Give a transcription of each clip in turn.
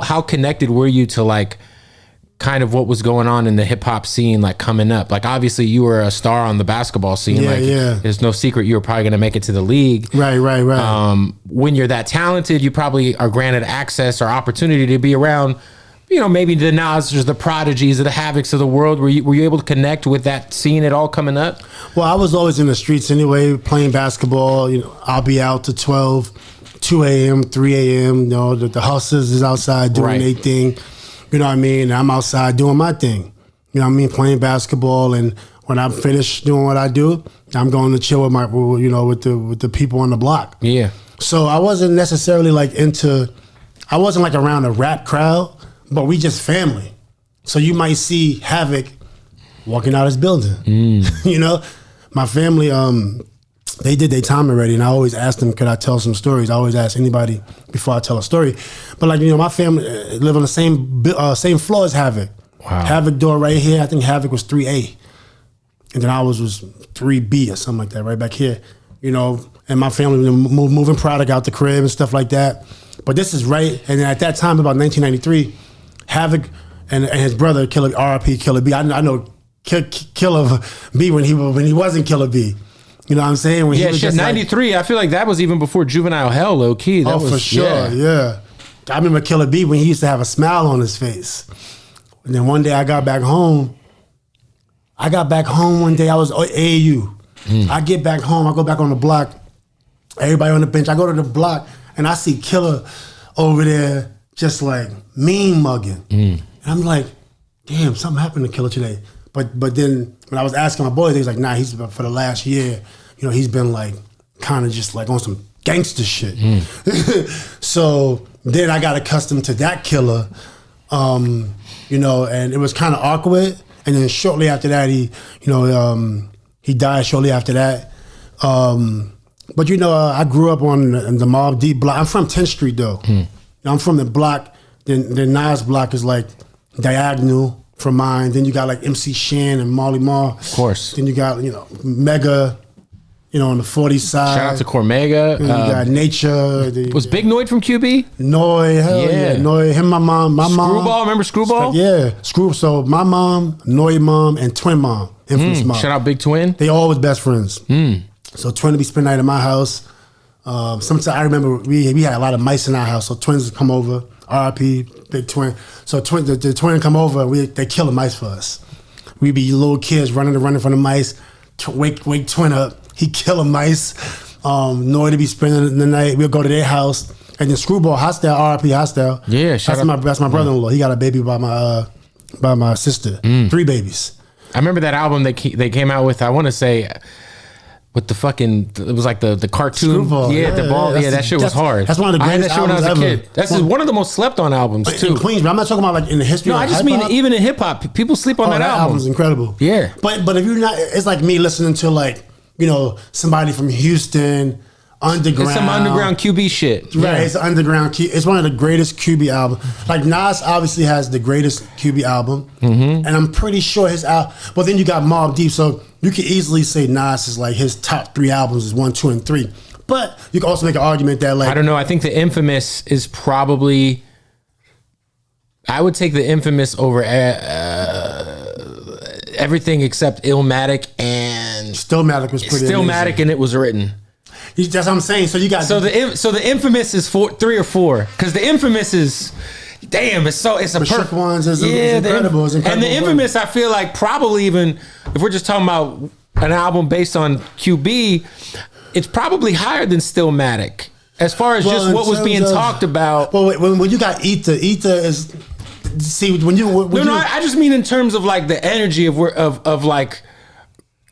how connected were you to like kind of what was going on in the hip hop scene, like coming up? Like obviously you were a star on the basketball scene. There's no secret you were probably going to make it to the league. Right. When you're that talented, you probably are granted access or opportunity to be around, you know, maybe the Nas's, the Prodigies, or the Havocs of the world. Were you able to connect with that scene at all coming up? Well, I was always in the streets anyway, playing basketball. You know, I'll be out to 12, 2 a.m., 3 a.m. You know, the hustlers is outside doing their thing. You know what I mean? And I'm outside doing my thing. You know what I mean? Playing basketball, and when I'm finished doing what I do, I'm going to chill with with the people on the block. Yeah. So I wasn't necessarily I wasn't like around a rap crowd, but we just family. So you might see Havoc walking out his building. You know, my family, they did their time already, and I always ask them, could I tell some stories? I always ask anybody before I tell a story. But like, you know, my family live on the same floor as Havoc. Wow. Havoc door right here, I think Havoc was 3A. And then I was 3B or something like that, right back here. You know, and my family moving product out the crib and stuff like that. But this is right, and then at that time, about 1993, Havoc and his brother, RIP Killer B. I know Killer B when he wasn't Killer B. You know what I'm saying? When he was shit, 93, I feel like that was even before Juvenile Hell, low key. That was, for sure, yeah. I remember Killer B when he used to have a smile on his face. And then one day I got back home. One day, I was AAU. I get back home, I go back on the block, everybody on the bench. I go to the block and I see Killer over there just like mean mugging. And I'm like, damn, something happened to Killer today. But then when I was asking my boys, they was like, nah, he's been, for the last year, you know, he's been like kind of just like on some gangster shit. So then I got accustomed to that Killer, you know, and it was kind of awkward. And then shortly after that, he died shortly after that. But you know, I grew up on the Mobb Deep block. I'm from 10th Street though. I'm from the block. Then Nas block is like diagonal from mine. Then you got like MC Shan and Marley Marl. Of course. Then you got, you know, Mega, you know, on the 40 side. Shout out to Cormega. Then you got Nature. Was Big Noid from QB? Noid, hell yeah. Noid, him, my mom. Screwball, remember Screwball? Yeah, So my mom, Noid mom, and Twin mom. Infamous mom. Shout out Big Twin. They always best friends. So Twin would be spending the night at my house. Sometimes I remember we had a lot of mice in our house, so twins would come over. RIP, Big Twin. So the twin come over, they kill the mice for us. We be little kids running from the mice. Wake Twin up. He kill a mice. Noid to be spending the night. We'll go to their house. And then Screwball Hostile, RIP Hostile. Yeah, that's my brother-in-law. He got a baby by my sister. 3 babies. I remember that album they came out with, I want to say, with the fucking, it was like the cartoon. Screwball. The ball. Yeah, that shit was hard. That's one of the greatest albums ever. I had that shit when I was a kid. That's one of the most slept on albums too. In Queens, but I'm not talking about like in the history of hip-hop. No, I just mean even in hip hop, people sleep on that album. Album's incredible. Yeah. But if you're not, it's like me listening to like, you know, somebody from Houston, underground. It's some underground QB shit. Right, Yeah. it's underground. It's one of the greatest QB albums. Like Nas obviously has the greatest QB album, and I'm pretty sure his album. But then you got Mobb Deep, so you could easily say Nas is like his top 3 albums is 1, 2, and 3. But you can also make an argument that like I don't know. I think the Infamous is probably. I would take the Infamous over everything except Illmatic and Stillmatic was pretty Stillmatic, amazing. and it was written. That's what I'm saying. So you got the Infamous is 3 or 4 because the Infamous is damn. It's a perfect ones. It's incredible. It's incredible. And the Infamous, I feel like probably even if we're just talking about an album based on QB, it's probably higher than Stillmatic as far as just what was being talked about. Well, when you got Ether is I just mean in terms of like the energy of like.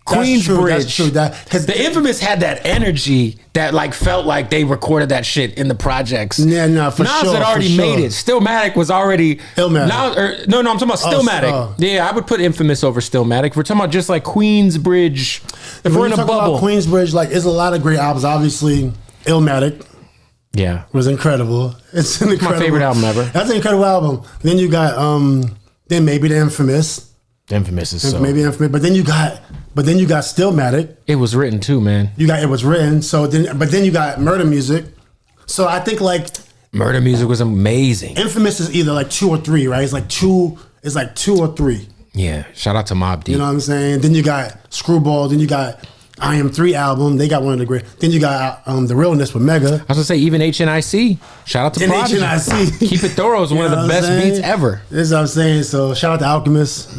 Queensbridge. That's true. Because the Infamous had that energy that like felt like they recorded that shit in the projects. Yeah, no, for Nas sure. had already made it. Stillmatic was already. Illmatic. No, I'm talking about Stillmatic. Yeah, I would put Infamous over Stillmatic. We're talking about just like Queensbridge. If we're in a bubble. About Queensbridge, like, there's a lot of great albums. Obviously, Illmatic. Yeah, was incredible. It's an incredible. My favorite album ever. That's an incredible album. Then you got then maybe the Infamous. The Infamous is so. Maybe Infamous, but then you got Stillmatic. It was written too, man. It was written. So then you got Murder Music. So I think like Murder Music was amazing. Infamous is either like 2 or 3, right? It's like 2 or 3. Yeah, shout out to Mobb Deep. You know what I'm saying? Then you got Screwball. Then you got I Am 3 album. They got one of the great. Then you got The Realness with Mega. I was gonna say even HNIC. Shout out to Prodigy. HNIC. Keep It Thorough is one of the best beats ever. This is what I'm saying. So shout out to Alchemist.